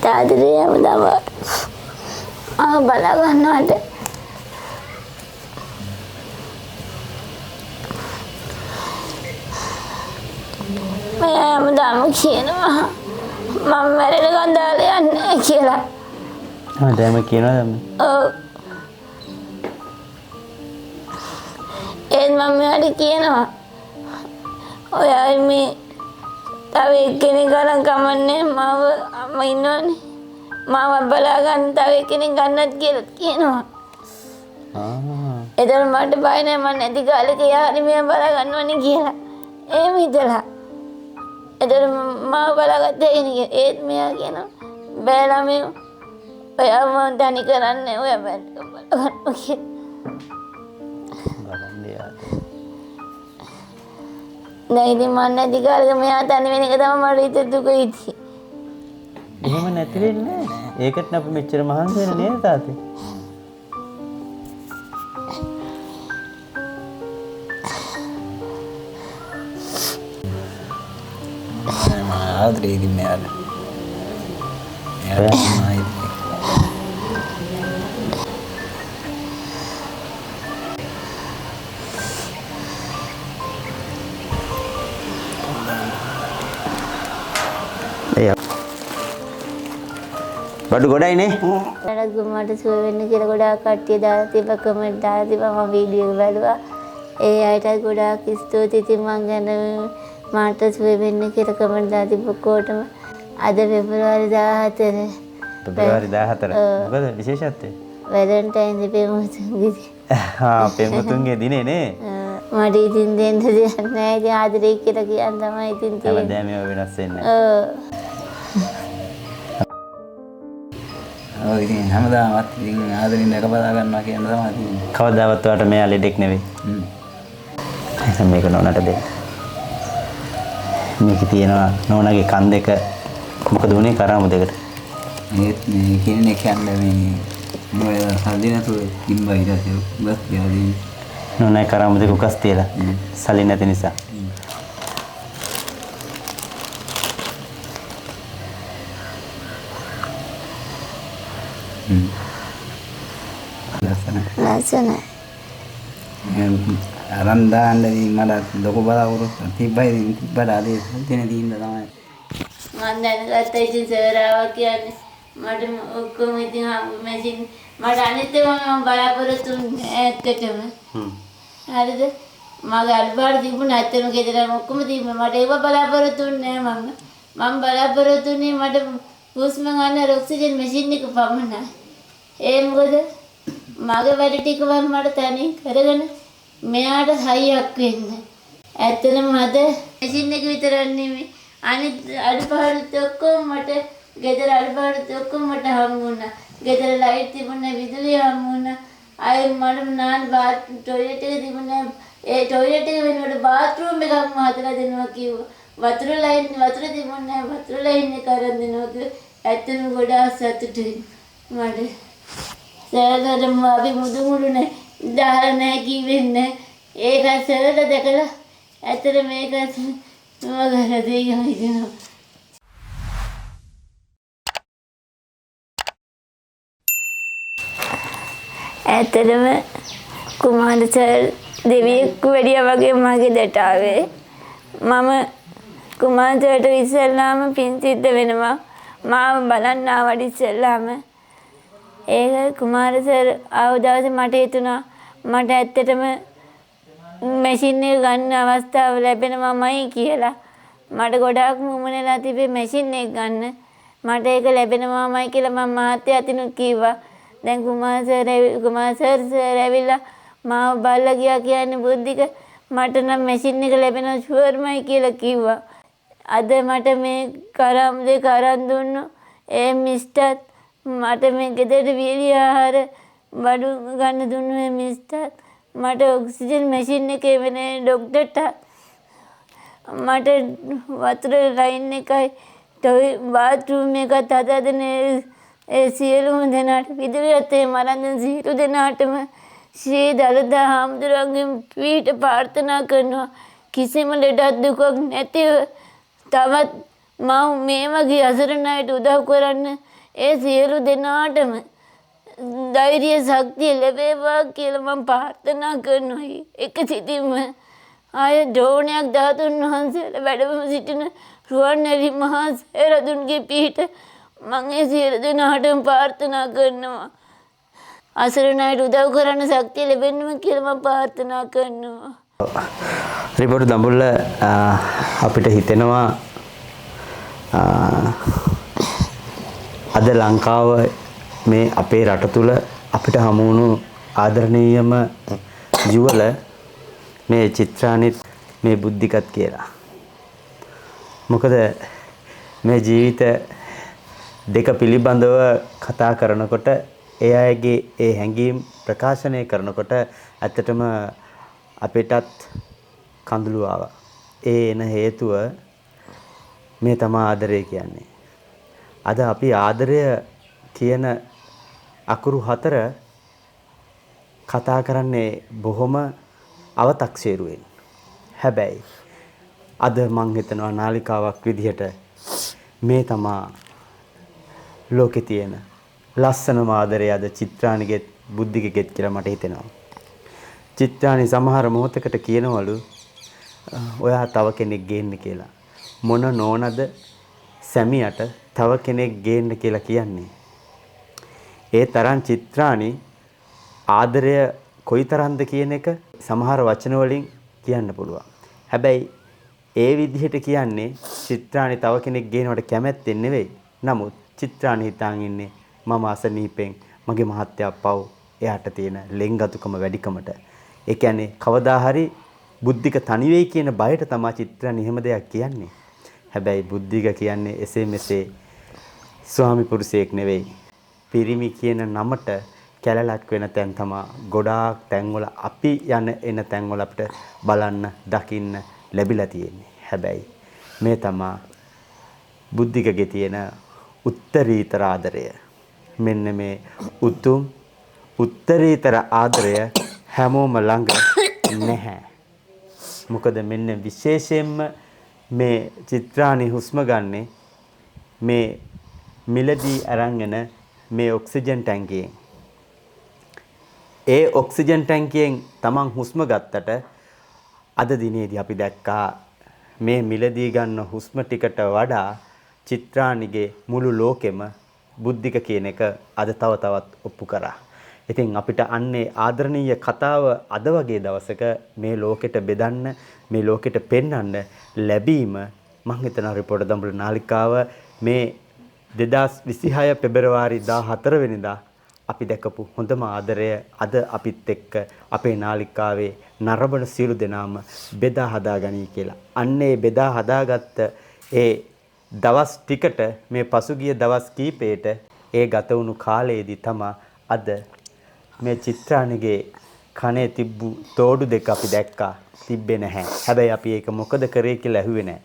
තාදරේ හැමදාම බලා ගන්නවට මම හැමදාම කියනවා මම මැරෙනකන් දාලා යන්නේ කියලා. හැමදාම කියනවාද? ඔව්. ඒත් මම මෙයාට කියනවා ඔයා මේ තව එක්කෙනෙක් ගන්න කමන්නේ මම ඉන්නවනේ මාව බලා ගන්න තව එක්කෙනෙක් ගන්නත් කියලා කියනවා. එතන මට බය නැහැ මම නැති කාලෙක යාරි මෙයා බලා ගන්නවනේ කියලා. එහෙම හිතලා. එතන මාව බලාගත්තේ නේ. ඒත් මෙයා කියනවා බෑ ළමයි ඔයා මම තනි කරන්නේ ඔයා බෑ බලා ගන්න කියලා. නෑ ඉතින් මම නැති කාලෙක මෙයා තනි වෙන එක තමයි මට හිතේ දුක හිටියේ. එහෙම නැති වෙන්නේ නෑ. ඒකට අපි මෙච්චර මහන්සි වෙන්නේ නේද තාත්තේ? ආදරේ ඉතින් මෙයාට. එයාට තමයි. බඩු ගොඩයි නේ. නඩ ගුම්මට සුව වෙන්න කියලා ගොඩාක් කට්ටිය දාලා තිබ්බ කමෙන්ට් දාලා තිබ්බා මම වීඩියෝ එක බැලුවා. ඒ අයට ගොඩාක් ස්තුතියි ඉතින් මං ගැන මාට සුව වෙන්න කියලා කමෙන්ට් දාලා තිබ්බ කොටම අද පෙබරවාරි 14. පෙබරවාරි 14. මොකද විශේෂත්වය? වැලන්ටයින් දේ පෙමුතුන්ගේ. පෙමුතුන්ගේ දිනේ නේ. මට ඉතින් දෙන්න දෙයක් නැහැ. ඉතින් ආදරේ කියලා කියන් තමයි ඉතින් තියෙන්නේ. හැමදාම ඒවා වෙනස් වෙන්නේ. ඔව් ඉතින් හැමදාමත් ඉතින් ආදරෙන් දැක බලා ගන්නවා කියන තමයි තියෙන්නේ. කවදාවත් ඔයාට මෙයා ලෙඩෙක් නෙවෙයි. එහෙනම් මේක නෝනට දෙන්න. මේක තියෙනවා නෝනගේ කන් දෙක මොකද උනේ කරාමු දෙකට. ඒත් මේ කියන්නේ කියන්නේ මේ මොය සල්ලි නැතුව ඉම්බා ඉරසේ බස් ගියාදී. නෝනයි කරාමු දෙක උකස් තියලා. සල්ලි නැති නිසා. ලස්සනයි. අරන් දාන්නේ මට ලොකු බලාපොරොත්තු තිබ්බයි තිබ්බට අද දින දින්න තමයි. මම දැනගත්තා ඉතින් සරාව කියන්නේ මට ඔක්කොම ඉතින් මැෂින් මට අනිත් ඒවා මම බලාපොරොත්තු ඇත්තටම. හරිද? මගේ අල්බාර තිබුණා ඇත්තටම ගෙදර ඔක්කොම තිබුණා. මට ඒව බලාපොරොත්තු නෑ මම බලාපොරොත්තු වෙන්නේ මට හුස්ම ගන්න ඔක්සිජන් මැෂින් එක පමණයි. ඒ මොකද මගේ වැඩ ටිකවත් මට තනි කරගෙන මෙයාට හයියක් වෙන්න. ඇත්තටම අද මැෂින් එක විතරක් නෙමෙයි අනිත් අඩුපාඩුත් ඔක්කොම මට ගෙදර අඩුපාඩුත් ඔක්කොම මට හම්බ වුණා. ගෙදර ලයිට් තිබුණා, විදුලිය හම්බ වුණා. අය මට නාන ටොයිලට් එක තිබුණා. ඒ ටොයිලට් එක වෙනුවට බාත්රූම් එකක් හදලා දෙනවා කිව්වා. වතුර තිබුණා. වතුර ලයින් එක අරන් දෙනවා කිව්වා. ඇත්තටම ගොඩාක් සතුටුයි මට. සරලටම අපි මුදුමුළුනේ දාලා නැහැ කිවෙන්නේ. ඒක සරල දැකලා ඇත්තට මේක මම දෙයියම හිතනවා. ඇත්තටම කුමාර සර් දෙවියෙක් වැඩියා වගේ මගේ දෙට ආවේ. මම කුමාර සර්ට ඉස්සෙල්ලාම පින් සිද්ධ වෙනවා. මාව බලන්න ආවට ඉස්සෙල්ලාම ඒක කුමාර සර් ආව දවසේ මට හිතුණා මට ඇත්තටම මැෂින් එක ගන්න අවස්ථාව ලැබෙනවමයි කියලා. මට ගොඩාක් මුමුණලා තිබේ මැෂින් එක ගන්න. මට ඒක ලැබෙනවමයි කියලා මම මහත්තයා අතිනුත් කිව්වා. දැන් කුමාර සර් ඇවිල්ලා මාව බල්ලා ගියා කියන්නේ බුද්ධික මට නම් මැෂින් එක ලැබෙනවා ෂුවර්මයි කියලා කිව්වා. අද මට මේ කරම් දෙක අරන් දුන්නු ඒ මිස්ටර් මට මේ ගෙදරට වියලි ආහාර බඩු ගන්න දුන්නු මේ මිස්ටර් මට ඔක්සිජන් මැෂින් එකේ වෙන ඩොක්ටර්ට මට වතුර ලයින් එකයි බාත්රූම් එකත් හදා දෙන ඒ සියලුම දෙනාට විදුලියත් ඒ මරන්න සියලු දෙනාටම ශ්‍රී දළදා හාමුදුරුවන්ගෙන් පීඨ ප්‍රාර්ථනා කරනවා කිසිම ලෙඩක් දුකක් නැතිව තවත් මම මේ වගේ අසරණ අයට උදව් කරන්න ඒ සියලු දෙනාටම ධෛර්ය ශක්තිය ලැබේවා කියලා මම ප්‍රාර්ථනා කරනවා. එක සිතින්ම ආය ඩ්‍රෝනයක් ධාතුන් වහන්සේලා වැඩම සිටින රුවන්වැලි මහා සෑරදුන්ගේ පිහිට මම ඒ සියලු දෙනාටම ප්‍රාර්ථනා කරනවා. අසරණ අයට උදව් කරන්න ශක්තිය ලැබෙන්නම කියලා මම ප්‍රාර්ථනා කරනවා. රිපෝට් දඹුල්ල අපිට හිතෙනවා අද ලංකාව මේ අපේ රට තුල අපිට හමු වුණු ආදරණීයම ජුවල මේ චිත්‍රානිත් මේ බුද්ධිකත් කියලා. මොකද මේ ජීවිත දෙක පිළිබඳව කතා කරනකොට ඒ අයගේ ඒ හැඟීම් ප්‍රකාශනය කරනකොට ඇත්තටම අපිටත් කඳුළු ආවා. ඒ එන හේතුව මේ තමයි ආදරය කියන්නේ. අද අපි ආදරය කියන අකුරු 4 කතා කරන්නේ බොහොම අව탁සේරුවෙන්. හැබැයි අද මං හිතනවා නාලිකාවක් විදිහට මේ තමයි ලෝකේ තියෙන ලස්සනම ආදරය අද චිත්‍රානිගෙත් බුද්ධිකගෙත් කියලා මට හිතෙනවා. චිත්‍රානි සමහර මොහොතකට කියනවලු ඔයා තව කෙනෙක් ගේන්න කියලා. මොන නෝනද සැමියට තව කෙනෙක් ගේන්න කියලා කියන්නේ. ඒ තරම් චිත්‍රානි ආදරය කොයිතරම්ද කියන එක සමහර වචන වලින් කියන්න පුළුවන්. හැබැයි ඒ විදිහට කියන්නේ චිත්‍රානි තව කෙනෙක් ගේනවට කැමැත්තෙන් නෙවෙයි. නමුත් චිත්‍රානි හිතාන් ඉන්නේ මම අසනීපෙන් මගේ මහත්තයා පව් එයාට තියෙන ලෙන්ගතුකම වැඩිකමට. ඒ කියන්නේ කවදා හරි බුද්ධික තනි වෙයි කියන බයට තමයි චිත්‍රානි එහෙම දෙයක් කියන්නේ. හැබැයි බුද්ධික කියන්නේ එසේ මෙසේ ස්වාමි පුරුෂයෙක් නෙවෙයි. පිරිමි කියන නමට කැලලක් වෙන තැන් තමයි ගොඩාක් තැන්වල අපි යන එන තැන්වල අපිට බලන්න දකින්න ලැබිලා තියෙන්නේ. හැබැයි මේ තමයි බුද්ධිකගේ තියෙන උත්තරීතර ආදරය. මෙන්න මේ උතුම් උත්තරීතර ආදරය හැමෝම ළඟ නැහැ. මොකද මෙන්න විශේෂයෙන්ම මේ චිත්‍රානි හුස්ම ගන්නේ මේ මිලදී අරන් එන මේ ඔක්සිජන් ටැංකියෙන්. ඒ ඔක්සිජන් ටැංකියෙන් තමන් හුස්ම ගත්තට අද දිනේදී අපි දැක්කා මේ මිලදී ගන්න හුස්ම ටිකට වඩා චිත්‍රානිගේ මුළු ලෝකෙම බුද්ධික කියන එක අද තව තවත් ඔප්පු කරා. ඉතින් අපිට අන්නේ ආදරණීය කතාව අද වගේ දවසක මේ ලෝකෙට බෙදන්න මේ ලෝකෙට පෙන්වන්න ලැබීම මම හිතනවා රිපෝටර් දඹුල්ල නාලිකාව මේ 2026 පෙබරවාරි 14 වෙනිදා අපි දැකපු හොඳම ආදරය අද අපිත් එක්ක අපේ නාලිකාවේ නරඹන සියලු දෙනාම බෙදා හදාගනී කියලා. අන්නේ බෙදා හදාගත්ත ඒ දවස් ටිකට මේ පසුගිය දවස් කීපයට ඒ ගත වුණු කාලයේදී තමයි අද මේ චිත්‍රානිගේ කනේ තිබ්බු තෝඩු දෙක අපි දැක්කා. තිබ්බේ නැහැ. හැබැයි අපි ඒක මොකද කරේ කියලා ඇහුවේ නැහැ.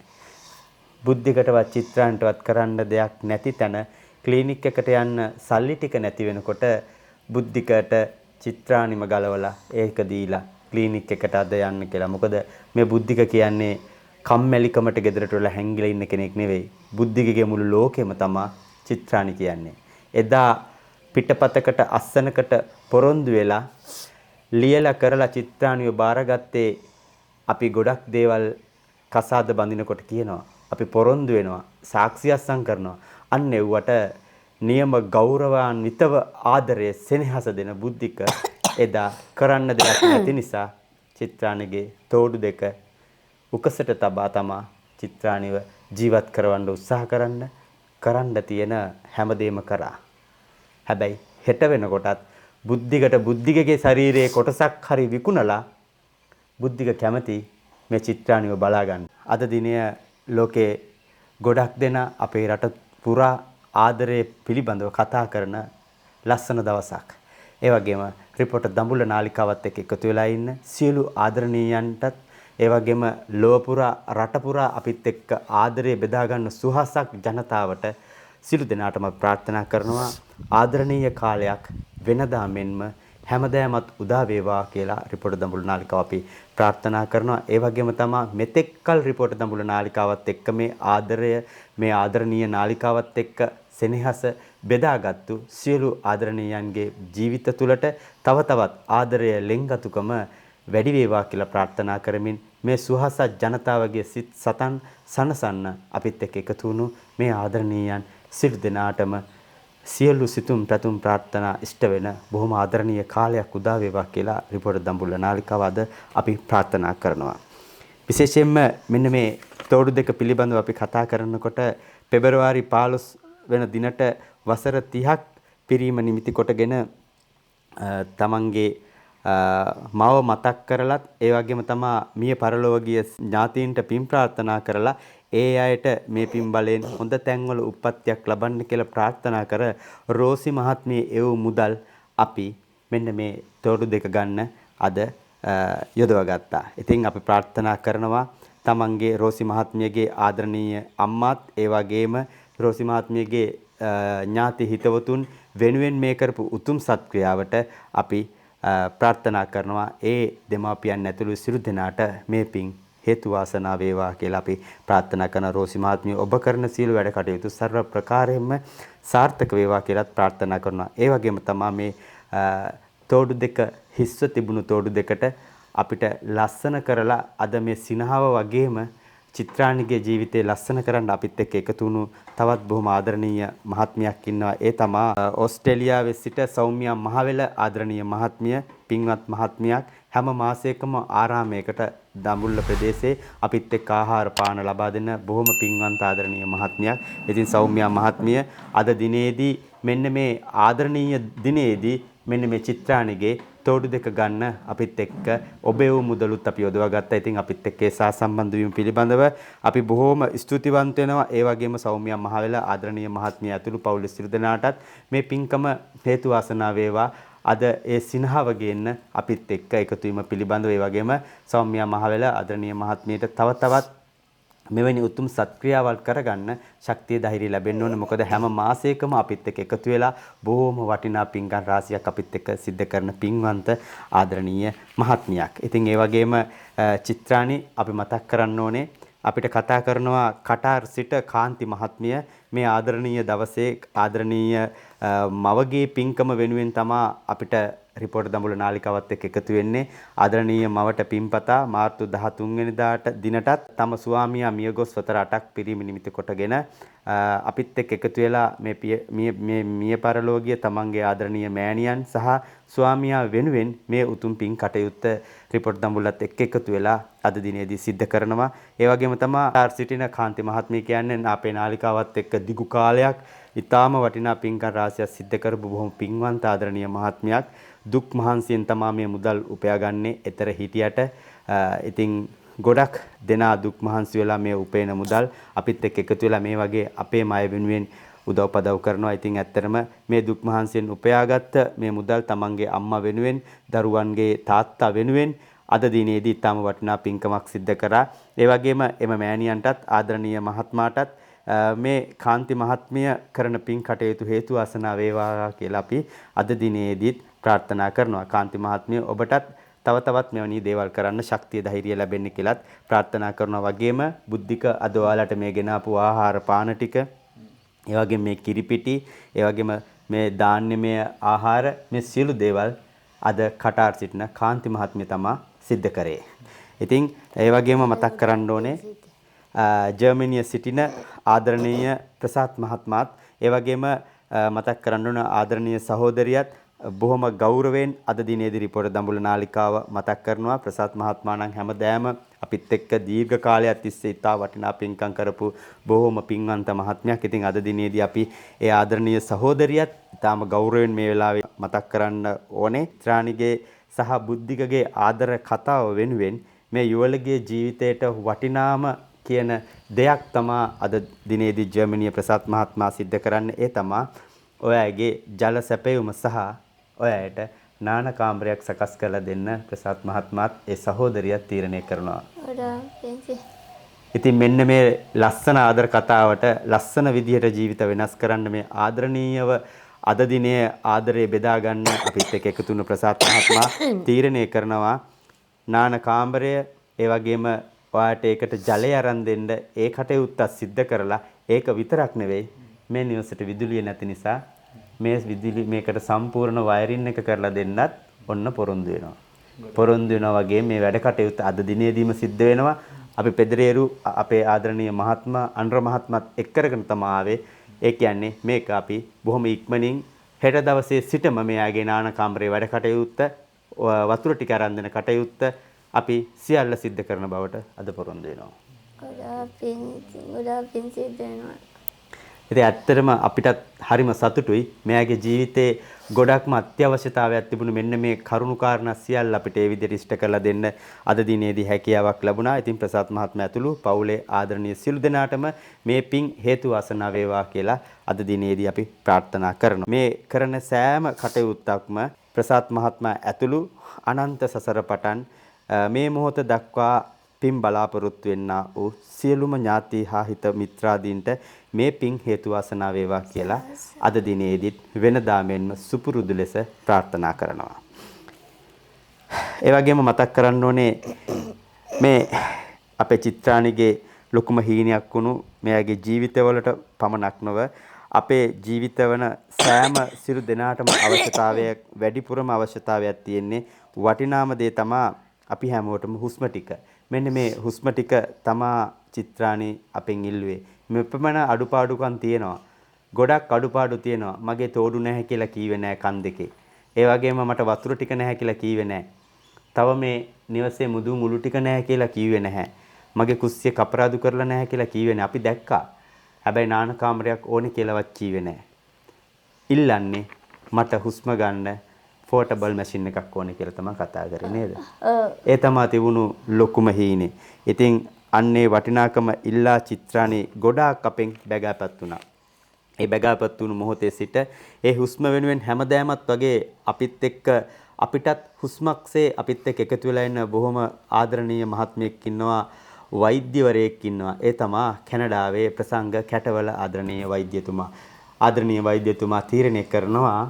බුද්ධිකටවත් චිත්‍රාන්ටවත් කරන්න දෙයක් නැති තැන ක්ලිනික් එකට යන්න සල්ලි ටික නැති වෙනකොට බුද්ධිකට චිත්‍රානිම ගලවලා ඒක දීලා ක්ලිනික් එකට අද යන්න කියලා. මොකද මේ බුද්ධික කියන්නේ කම්මැලිකමට ගෙදරට වෙලා හැංගිලා ඉන්න කෙනෙක් නෙවෙයි. බුද්ධිකගේ මුළු ලෝකෙම තමයි චිත්‍රානි කියන්නේ. එදා පිටපතකට අස්සනකට පොරොන්දු වෙලා ලියලා කරලා චිත්‍රානිව බාරගත්තේ අපි ගොඩක් දේවල් කසාද බඳිනකොට කියනවා. අපි පොරොන්දු වෙනවා. සාක්ෂි අස්සම් කරනවා. අන්න එව්වට නියම ගෞරවාන්විතව ආදරය සෙනෙහස දෙන බුද්ධික එදා කරන්න දෙයක් නැති නිසා චිත්‍රානිගේ තෝඩු දෙක උකසට තබා තමා චිත්‍රානිව ජීවත් කරවන්න උත්සාහ කරන්න තියෙන හැමදේම කරා. හැබැයි හෙට වෙනකොටත් බුද්ධිකට බුද්ධිකගේ ශරීරයේ කොටසක් හරි විකුණලා බුද්ධික කැමති මේ චිත්‍රානිව බලා ගන්න. අද දිනය ලෝකේ ගොඩක් දෙනා අපේ රට පුරා ආදරය පිළිබඳව කතා කරන ලස්සන දවසක්. ඒ වගේම රිපෝටර් දඹුල්ල නාලිකාවත් එක්ක එකතු වෙලා ඉන්න සියලු ආදරණීයන්ටත් ඒ වගේම ලොව පුරා රට පුරා අපිත් එක්ක ආදරය බෙදා ගන්න සුහසක් ජනතාවට සියලු දෙනාටම ප්‍රාර්ථනා කරනවා ආදරණීය කාලයක් වෙනදා මෙන්ම හැමදාමත් උදා වේවා කියලා රිපෝටර් දඹුල්ල නාලිකාව අපි ප්‍රාර්ථනා කරනවා. ඒ වගේම තමයි මෙතෙක්කල් රිපෝටර් දඹුල්ල නාලිකාවත් එක්ක මේ ආදරය මේ ආදරණීය නාලිකාවත් එක්ක සෙනෙහස බෙදාගත්තු සියලු ආදරණීයන්ගේ ජීවිත තුළට තව තවත් ආදරය ලෙන්ගතුකම වැඩි වේවා කියලා ප්‍රාර්ථනා කරමින් මේ සුහසත් ජනතාවගේ සිත් සතන් සනසන්න අපිත් එක්ක එකතු වුණු මේ ආදරණීයන් සියලු දෙනාටම සියලු සිතුම් පැතුම් ප්‍රාර්ථනා ඉෂ්ට වෙන බොහොම ආදරණීය කාලයක් උදා වේවා කියලා රිපෝටර් දඹුල්ල නාලිකාව අද අපි ප්‍රාර්ථනා කරනවා. විශේෂයෙන්ම මෙන්න මේ තෝඩු දෙක පිළිබඳව අපි කතා කරනකොට පෙබරවාරි 15 වෙන දිනට වසර 30ක් පිරීම නිමිති කොටගෙන තමන්ගේ මව මතක් කරලත් ඒ වගේම තමා මිය පරලොව ගිය ඥාතීන්ට පින් ප්‍රාර්ථනා කරලා ඒ අයට මේ පින් බලයෙන් හොඳ තැන්වල උප්පත්තියක් ලබන්න කියලා ප්‍රාර්ථනා කර රෝසි මහත්මිය එව් මුදල් අපි මෙන්න මේ තෝඩු දෙක ගන්න අද යොදවා ගත්තා. ඉතින් අපි ප්‍රාර්ථනා කරනවා තමන්ගේ රෝසි මහත්මියගේ ආදරණීය අම්මාත් ඒ වගේම රෝසි මහත්මියගේ ඥාති හිතවතුන් වෙනුවෙන් මේ කරපු උතුම් සත්ක්‍රියාවට අපි ප්‍රාර්ථනා කරනවා ඒ දෙමාපියන් ඇතුළු සියලු දෙනාට මේ පින් හේතු වාසනා වේවා කියලා අපි ප්‍රාර්ථනා කරන රෝසි මහත්මිය ඔබ කරන සියලු වැඩ කටයුතු සර්ව ප්‍රකාරයෙන්ම සාර්ථක වේවා කියලාත් ප්‍රාර්ථනා කරනවා. ඒ වගේම තමයි මේ තෝඩු දෙක හිස්ව තිබුණු තෝඩු දෙකට අපිට ලස්සන කරලා අද මේ සිනහව වගේම චිත්‍රාණිගේ ජීවිතේ ලස්සන කරන්න අපිත් එක්ක එකතු වුණු තවත් බොහොම ආදරණීය මහත්මියක් ඉන්නවා. ඒ තමයි ඕස්ට්‍රේලියාවේ සිට සෞම්‍යා මහවෙල ආදරණීය මහත්මිය, පින්වත් මහත්මියක්. හැම මාසයකම ආරාමයකට දඹුල්ල ප්‍රදේශයේ අපිත් එක්ක ආහාර පාන ලබා දෙන බොහොම පින්වන්ත ආදරණීය මහත්මියක්. ඉතින් සෞම්‍යා මහත්මිය අද දිනේදී මෙන්න මේ ආදරණීය දිනේදී මෙන්න මේ චිත්‍රාණිගේ තෝඩු දෙක ගන්න අපිත් එක්ක ඔබේ වූ මුදලුත් අපි යොදවා ගත්තා. ඉතින් අපිත් එක්ක ඒ සම්බන්ධ වීම පිළිබඳව අපි බොහෝම ස්තුතිවන්ත වෙනවා. ඒ වගේම සෞම්‍යා මහවෙල ආදරණීය මහත්මිය ඇතුළු පවුලේ සියලු දෙනාටත් මේ පින්කම හේතු වාසනා වේවා. අද ඒ සිනහව ගේන්න අපිත් එක්ක එකතු වීම පිළිබඳව ඒ වගේම සෞම්‍යා මහවෙල ආදරණීය මහත්මියට තව තවත් මෙවැනි උතුම් සත්ක්‍රියාවල් කරගන්න ශක්තිය ධෛර්යය ලැබෙන්න ඕනේ. මොකද හැම මාසයකම අපිත් එක්ක එකතු වෙලා බොහොම වටිනා පින්කම් රාශියක් අපිත් එක්ක සිද්ධ කරන පින්වන්ත ආදරණීය මහත්මියක්. ඉතින් ඒ වගේම චිත්‍රාණි අපි මතක් කරන්න ඕනේ අපිට කතා කරනවා කටාර් සිට කාන්ති මහත්මිය මේ ආදරණීය දවසේ ආදරණීය මවගේ පින්කම වෙනුවෙන් තමා අපිට රිපෝටර් දඹුල්ල නාලිකාවත් එක්ක එකතු වෙන්නේ. ආදරණීය මවට පින්පතා මාර්තු 13 වෙනිදාට දිනටත් තම ස්වාමියා මියගොස් වසර 8ක් පිරීම නිමිති කොටගෙන අපිත් එක්ක එකතු වෙලා මේ මිය පරලෝකීය තමන්ගේ ආදරණීය මෑණියන් සහ ස්වාමියා වෙනුවෙන් මේ උතුම් පින් කටයුත්ත රිපෝටර් දඹුල්ලත් එක්ක එකතු වෙලා අද දිනේදී සිද්ධ කරනවා. ඒ වගේම තමයි සිටින කාන්ති මහත්මිය කියන්නේ අපේ නාලිකාවත් එක්ක දිගු කාලයක් ඊටාම වටිනා පින්කම් රාශියක් සිද්ධ කරපු බොහොම පින්වන්ත ආදරණීය මහත්මියක්. දුක් මහන්සියෙන් තමයි මේ මුදල් උපයාගන්නේ. ඊතර හිටියට ඉතින් ගොඩක් දෙනා දුක් මහන්සි වෙලා මේ උපේන මුදල් අපිත් එක්ක එකතු වෙලා මේ වගේ අපේ අය වෙනුවෙන් උදව්පදව් කරනවා. ඉතින් ඇත්තටම මේ දුක් මහන්සියෙන් උපයාගත්ත මේ මුදල් තමන්ගේ අම්මා වෙනුවෙන්, දරුවන්ගේ තාත්තා වෙනුවෙන් අද දිනේදී ඊටම වටිනා පින්කමක් සිද්ධ කරා. ඒ වගේම එම මෑණියන්ටත් ආදරණීය මහත්මයාටත් මේ කාන්ති මහත්මිය කරන පින් කටයුතු හේතු වාසනා වේවා කියලා අපි අද දිනේදීත් ප්‍රාර්ථනා කරනවා. කාන්ති මහත්මිය ඔබටත් තව තවත් මෙවැනි දේවල් කරන්න ශක්තිය ධෛර්යය ලැබෙන්න කියලාත් ප්‍රාර්ථනා කරනවා. වගේම බුද්ධික අද ඔයාලට මේ ගෙනාපු ආහාර පාන ටික, ඒ වගේම මේ කිරිපිටි, ඒ වගේම මේ ධාන්‍යමය ආහාර, මේ සියලු දේවල් අද කටාර් සිටින කාන්ති මහත්මිය තමා සිද්ධ කරේ. ඉතින් ඒ වගේම මතක් කරන්න ඕනේ ජර්මනියේ සිටින ආදරණීය ප්‍රසාද් මහත්මයාත් ඒ වගේම මතක් කරන්න ඕන ආදරණීය සහෝදරියත් බොහොම ගෞරවයෙන් අද දිනේදී රිපෝටර් දඹුල්ල නාලිකාව මතක් කරනවා. ප්‍රසාද් මහත්මයා නම් හැමදාම අපිත් එක්ක දීර්ඝ කාලයක් තිස්සේ ඉතා වටිනා පින්කම් කරපු බොහොම පින්වන්ත මහත්මයක්. ඉතින් අද දිනේදී අපි ඒ ආදරණීය සහෝදරියත් ඉතාම ගෞරවයෙන් මේ වෙලාවේ මතක් කරන්න ඕනේ. ත්‍රාණිගේ සහ බුද්ධිකගේ ආදර කතාව වෙනුවෙන් මේ යුවලගේ ජීවිතයට වටිනාම කියන දෙයක් තමා අද දිනේදී ජර්මනිය ප්‍රසාද් මහත්මයා සිද්ධ කරන්නේ. ඒ තමා ඔයාගේ ජල සැපයුම සහ ඔයාට නාන කාමරයක් සකස් කරලා දෙන්න ප්‍රසාද් මහත්මයාත් ඒ සහෝදරියත් තීරණය කරනවා. ඉතින් මෙන්න මේ ලස්සන ආදර කතාවට ලස්සන විදිහට ජීවිත වෙනස් කරන්න මේ ආදරණීයව අද දිනේ ආදරේ බෙදා ගන්න අපිත් එක්ක එකතු වුණු ප්‍රසාද් මහත්මයා තීරණය කරනවා නාන කාමරය ඒ වගේම ඔයාට ඒකට ජලය අරන් දෙන්න ඒ කටයුත්ත සිද්ධ කරලා ඒක විතරක් නෙවෙයි මේ නිවසේට විදුලිය නැති නිසා මේ විදුලි මේකට සම්පූර්ණ වයරින් එක කරලා දෙන්නත් ඔන්න පොරොන්දු වෙනවා. පොරොන්දු වෙනවා වගේ මේ වැඩ කටයුත්ත අද දිනේදීම සිද්ධ වෙනවා. අපි පෙදරේරු අපේ ආදරණීය මහත්මයා අනුර මහත්මයාත් එක් කරගෙන තමයි ආවේ. ඒ කියන්නේ මේක අපි බොහොම ඉක්මනින් හෙට දවසේ සිටම මෙයාගේ නාන කාමරේ වැඩ කටයුත්ත වතුර ටික අරන් දෙන කටයුත්ත අපි සියල්ල සිද්ධ කරන බවට අද පොරොන්දු වෙනවා. ගොඩාක් පින් සිද්ධ වෙනවා. ඉතින් ඇත්තටම අපිටත් හරිම සතුටුයි මෙයාගේ ජීවිතේ ගොඩක්ම අත්‍යවශ්‍යතාවයක් තිබුණු මෙන්න මේ කරුණු කාරණා සියල්ල අපිට ඒ විදිහට ඉෂ්ට කරලා දෙන්න අද දිනේදී හැකියාවක් ලැබුණා. ඉතින් ප්‍රසාද් මහත්මයා ඇතුළු පවුලේ ආදරණීය සියලු දෙනාටම මේ පින් හේතු වාසනා වේවා කියලා අද දිනේදී අපි ප්‍රාර්ථනා කරනවා. මේ කරන සෑම කටයුත්තක්ම ප්‍රසාද් මහත්මයා ඇතුළු අනන්ත සසර පටන් මේ මොහොත දක්වා පින් බලාපොරොත්තු වෙන්නා වූ සියලුම ඥාති හා හිත මිත්‍රාදීන්ට මේ පින් හේතු වාසනා වේවා කියලා අද දිනේදීත් වෙනදා මෙන්ම සුපුරුදු ලෙස ප්‍රාර්ථනා කරනවා. ඒ වගේම මතක් කරන්න ඕනේ මේ අපේ චිත්‍රාණිගේ ලොකුම හීනයක් වුණු මෙයාගේ ජීවිතවලට පමණක් නොව අපේ ජීවිතවන සෑම සිරු දෙනාටම අවශ්‍යතාවයක් වැඩිපුරම අවශ්‍යතාවයක් තියෙන්නේ වටිනාම දේ තමා අපි හැමෝටම හුස්ම ටික. මෙන්න මේ හුස්ම ටික තමා චිත්‍රාණි අපෙන් ඉල්ලුවේ. මෙපමණ අඩුපාඩුකම් තියෙනවා. ගොඩක් අඩුපාඩු තියෙනවා. මගේ තෝඩු නැහැ කියලා කීවේ නැහැ කන් දෙකේ. ඒ වගේම මට වතුර ටික නැහැ කියලා කීවේ නැහැ. තව මේ නිවසේ මුදු මුළු ටික නැහැ කියලා කීවේ නැහැ. මගේ කුස්සිය කපරාදු කරලා නැහැ කියලා කීවේ නැහැ. අපි දැක්කා. හැබැයි නාන කාමරයක් ඕනේ කියලාවත් කීවේ නැහැ. ඉල්ලන්නේ මට හුස්ම ගන්න පෝටබල් මැෂින් එකක් ඕනේ කියලා තමයි කතා කරේ නේද? ඒ තමයි තිබුණු ලොකුම හීනේ. ඉතින් අන්නේ වටිනාකම ඉල්ලා චිත්‍රාණි ගොඩාක් අපෙන් බැගෑපත් වුණා. ඒ බැගෑපත් වුණු මොහොතේ සිට ඒ හුස්ම වෙනුවෙන් හැමදාමත් වගේ අපිත් එක්ක අපිටත් හුස්මක්සේ අපිත් එක්ක එකතු වෙලා ඉන්න බොහොම ආදරණීය මහත්මයෙක් ඉන්නවා. වෛද්‍යවරයෙක් ඉන්නවා. ඒ තමයි කැනඩාවේ ප්‍රසංග කැටවල ආදරණීය වෛද්‍යතුමා. ආදරණීය වෛද්‍යතුමා තීරණය කරනවා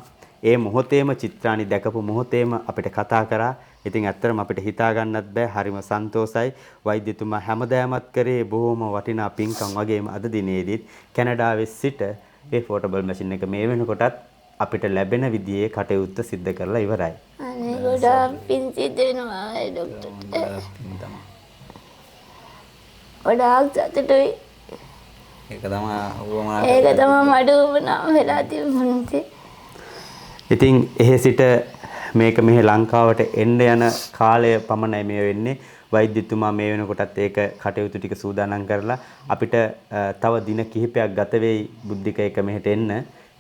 ඒ මොහොතේම චිත්‍රාණි දැකපු මොහොතේම අපිට කතා කරා. ඉතින් ඇත්තටම අපිට හිතා ගන්නත් බෑ. හරිම සන්තෝසයි. වෛද්‍යතුමා හැමදාමත් කරේ බොහොම වටිනා පින්කම් වගේම අද දිනේදීත් කැනඩාවේ සිට ඒ පෝටබල් මැෂින් එක මේ වෙනකොටත් අපිට ලැබෙන විදිහේ කටයුත්ත සිද්ධ කරලා ඉවරයි. අනේ ගොඩාක් පින් සිද්ධ වෙනවා ඒ ડોක්ටර්. ගොඩාක් සතුටුයි. ඒක තමයි මට උවමනා වෙලා තිබුණේ. ඉතින් එහෙ සිට මේක මෙහි ලංකාවට එන්න යන කාලය පමණයි මේ වෙන්නේ. වෛද්‍යතුමා මේ වෙනකොටත් ඒක කටයුතු ටික සූදානම් කරලා අපිට තව දින කිහිපයක් ගත වෙයි බුද්ධික එක මෙහෙට එන්න.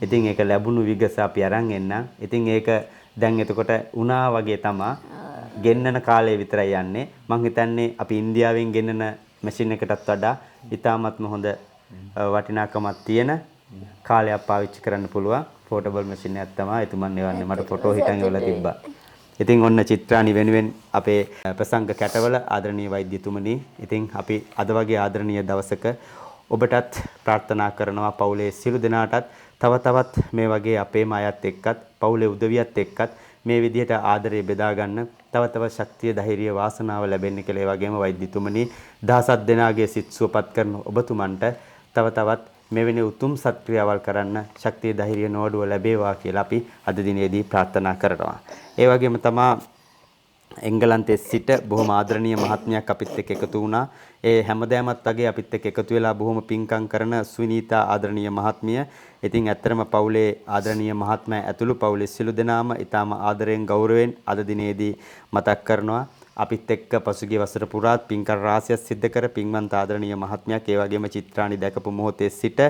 ඉතින් ඒක ලැබුණු විගස අපි අරන් එන්න. ඉතින් ඒක දැන් එතකොට උනා වගේ තමයි ගෙන්නන කාලය විතරයි යන්නේ. මං හිතන්නේ අපි ඉන්දියාවෙන් ගෙන්නන මැෂින් එකටත් වඩා ඉතාමත්ම හොඳ වටිනාකමක් තියෙන කාලයක් පාවිච්චි කරන්න පුළුවන් පෝටබල් මැෂින් එකක් තමයි එතුමන් එවන්නේ. මට ෆොටෝ හිටන් එවලා තිබ්බා. ඉතින් ඔන්න චිත්‍රාණි වෙනුවෙන් අපේ ප්‍රසංග කැටවල ආදරණීය වෛද්‍යතුමනි, ඉතින් අපි අද වගේ ආදරණීය දවසක ඔබටත් ප්‍රාර්ථනා කරනවා පවුලේ සියලු දෙනාටත් තවත් මේ වගේ අපේම අයත් එක්කත් පවුලේ උදවියත් එක්කත් මේ විදිහට ආදරය බෙදා ගන්න තව ශක්තිය ධෛර්යය වාසනාව ලැබෙන්න කියලා. ඒ වගේම වෛද්‍යතුමනි දහසක් දෙනාගේ සිත් සුවපත් කරන ඔබතුමන්ට තවත් මෙවැනි උතුම් සත්ක්‍රියාවල් කරන්න ශක්තිය ධෛර්යය නෝඩුව ලැබේවා කියලා අපි අද දිනේදී ප්‍රාර්ථනා කරනවා. ඒ වගේම තමයි එංගලන්තයේ සිට බොහොම ආදරණීය මහත්මියක් අපිත් එක්ක එකතු වුණා. ඒ හැමදාමත් වගේ අපිත් එක්ක එකතු වෙලා බොහොම පිංකම් කරන සුනීතා ආදරණීය මහත්මිය. ඉතින් ඇත්තරම පවුලේ ආදරණීය මහත්මයා ඇතුළු පවුලේ සිළු දෙනාම ඊටාම ආදරයෙන් ගෞරවයෙන් අද දිනේදී මතක් කරනවා. අපිත් එක්ක පසුගිය වසර පුරාත් පින්කම් රාශියක් සිද්ධ කර පින්වන්ත ආදරණීය මහත්මයක් ඒ වගේම චිත්‍රාණි දැකපු මොහොතේ සිට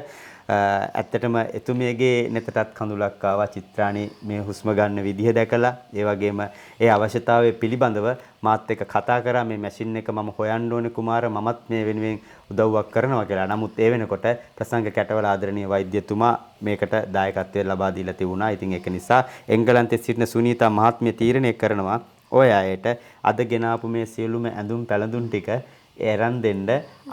ඇත්තටම එතුමියගේ නෙතටත් කඳුලක් ආවා. චිත්‍රාණි මේ හුස්ම ගන්න විදිහ දැකලා ඒ වගේම ඒ අවශ්‍යතාවය පිළිබඳව මාත් එක්ක කතා කරා. මේ මැෂින් එක මම හොයන්න ඕනේ කුමාර, මමත් මේ වෙනුවෙන් උදව්වක් කරනවා කියලා. නමුත් ඒ වෙනකොට ප්‍රසංග කැටවල ආදරණීය වෛද්‍යතුමා මේකට දායකත්වය ලබා දීලා තිබුණා. ඉතින් ඒක නිසා එංගලන්තයේ සිටින සුනීතා මහත්මිය තීරණය කරනවා ඔය අයට අද ගෙනාපු මේ සියලුම ඇඳුම් පැළඳුම් ටික එරන් දෙන්න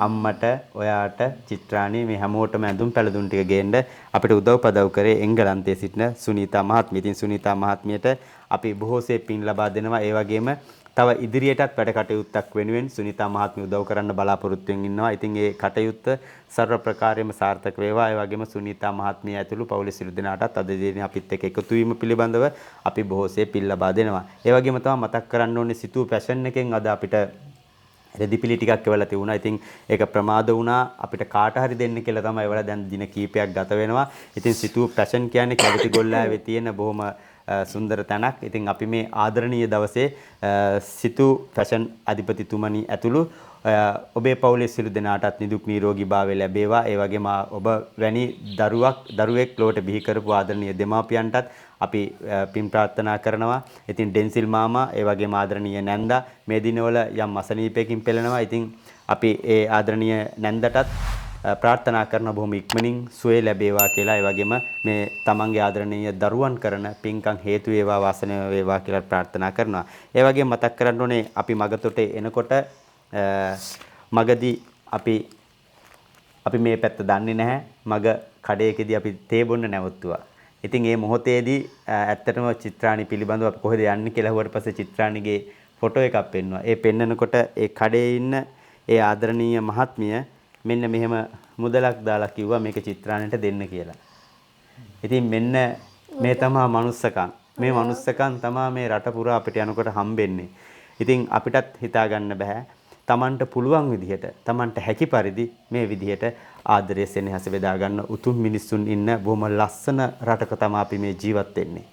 අම්මට ඔයාට චිත්‍රාණී මේ හැමෝටම ඇඳුම් පැළඳුම් ටික ගේන්න අපිට උදව්පදව් කරේ එංගලන්තයේ සිටින සුනීතා මහත්මිය. ඉතින් සුනීතා මහත්මියට අපි බොහෝසේ පින් ලබා දෙනවා. ඒ වගේම තව ඉදිරියටත් වැඩ කටයුත්තක් වෙනුවෙන් සුනීතා මහත්මිය උදව් කරන්න බලාපොරොත්තු වෙමින් ඉන්නවා. ඉතින් ඒ කටයුත්ත සර්ව ප්‍රකාරයෙන්ම සාර්ථක වේවා. ඒ වගේම සුනීතා මහත්මිය ඇතුළු පවුලේ සියලු දෙනාටත් අද දිනේ අපිත් එක්ක එකතු වීම පිළිබඳව අපි බොහෝසේ පින් ලබා දෙනවා. ඒ වගේම තමයි මතක් කරන්න ඕනේ සිතූ ෆැෂන් එකෙන් අද අපිට රෙදිපිලි ටිකක් එවලා තිබුණා. ඉතින් ඒක ප්‍රමාද වුණා. අපිට කාට හරි දෙන්න කියලා තමයි ඒවල දැන් දින කීපයක් ගත වෙනවා. ඉතින් සිතූ ෆැෂන් කියන්නේ කැවිති ගොල්ලාවේ තියෙන බොහොම සුන්දර තැනක්. ඉතින් අපි මේ ආදරණීය දවසේ සිතූ ෆැෂන් අධිපතිතුමනි ඇතුළු ඔබේ පවුලේ සියලු දෙනාටත් නිදුක් නිරෝගී භාවය ලැබේවා. ඒ වගේම ඔබ වැනි දරුවෙක් ලොවට බිහි කරපු ආදරණීය දෙමාපියන්ටත් අපි පින් ප්‍රාර්ථනා කරනවා. ඉතින් ඩෙන්සිල් මාමා ඒ වගේම ආදරණීය නැන්දා මේ දිනවල යම් අසනීපයකින් පෙළෙනවා. ඉතින් අපි ඒ ආදරණීය නැන්දටත් ප්‍රාර්ථනා කරන බොහොම ඉක්මනින් සුවය ලැබේවා කියලා. ඒ වගේම මේ තමන්ගේ ආදරණීය දරුවන් කරන පින්කම් හේතු වේවා වාසනාව වේවා කියලා ප්‍රාර්ථනා කරනවා. ඒ වගේම මතක් කරන්න ඕනේ අපි මගතොට එනකොට මගදී අපි මේ පැත්ත දන්නේ නැහැ. මග කඩේකදී අපි තේ බොන්න නැවතුවා. ඉතින් මේ මොහොතේදී ඇත්තටම චිත්‍රාණි පිළිබඳව අපි කොහෙද යන්නේ කියලා හුවට පස්සේ චිත්‍රාණිගේ ෆොටෝ එකක් පෙන්වුවා. ඒ පෙන්නකොට ඒ කඩේ ඉන්න ඒ ආදරණීය මහත්මිය මෙන්න මෙහෙම මුදලක් දාලා කිව්වා මේක චිත්‍රාණිට දෙන්න කියලා. ඉතින් මෙන්න මේ තමයි මනුස්සකම්. මේ මනුස්සකම් තමයි මේ රට පුරා අපිට යනකොට හම්බෙන්නේ. ඉතින් අපිටත් හිතා ගන්න බෑ. Tamanට පුළුවන් විදිහට, Tamanට හැකි පරිදි මේ විදිහට ආදරය සෙනෙහස බෙදා ගන්න උතුම් මිනිස්සුන් ඉන්න බොහොම ලස්සන රටක තමයි අපි මේ ජීවත් වෙන්නේ.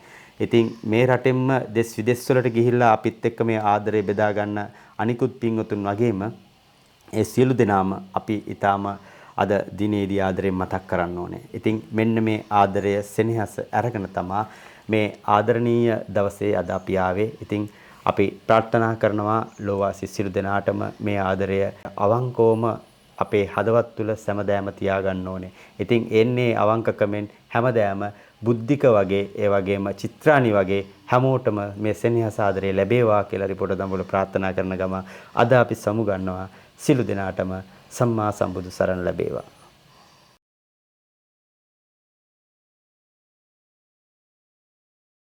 ඉතින් මේ රටෙන්ම දෙස් විදෙස් වලට ගිහිල්ලා අපිත් එක්ක මේ ආදරය බෙදා ගන්න අනිකුත් පින්වතුන් වගේම ඒ සියලු දෙනාම අපි ඊටාම අද දිනේදී ආදරයෙන් මතක් කරන්න ඕනේ. ඉතින් මෙන්න මේ ආදරය සෙනෙහස අරගෙන තමයි මේ ආදරණීය දවසේ අද අපි ආවේ. ඉතින් අපි ප්‍රාර්ථනා කරනවා ලෝවාසී සියලු දෙනාටම මේ ආදරය අවංකවම අපේ හදවත් තුල සෑමදාම තියාගන්න ඕනේ. ඉතින් එන්නේ අවංකකමෙන් හැමදාම බුද්ධික වගේ ඒ වගේම චිත්‍රාණි වගේ හැමෝටම මේ සෙනෙහස ආදරය ලැබේවා කියලා රිපෝට් දම්වල ප්‍රාර්ථනා කරන ගම අද අපි සමු ගන්නවා සියලු දෙනාටම සම්මා සම්බුදු සරණ ලැබේවා.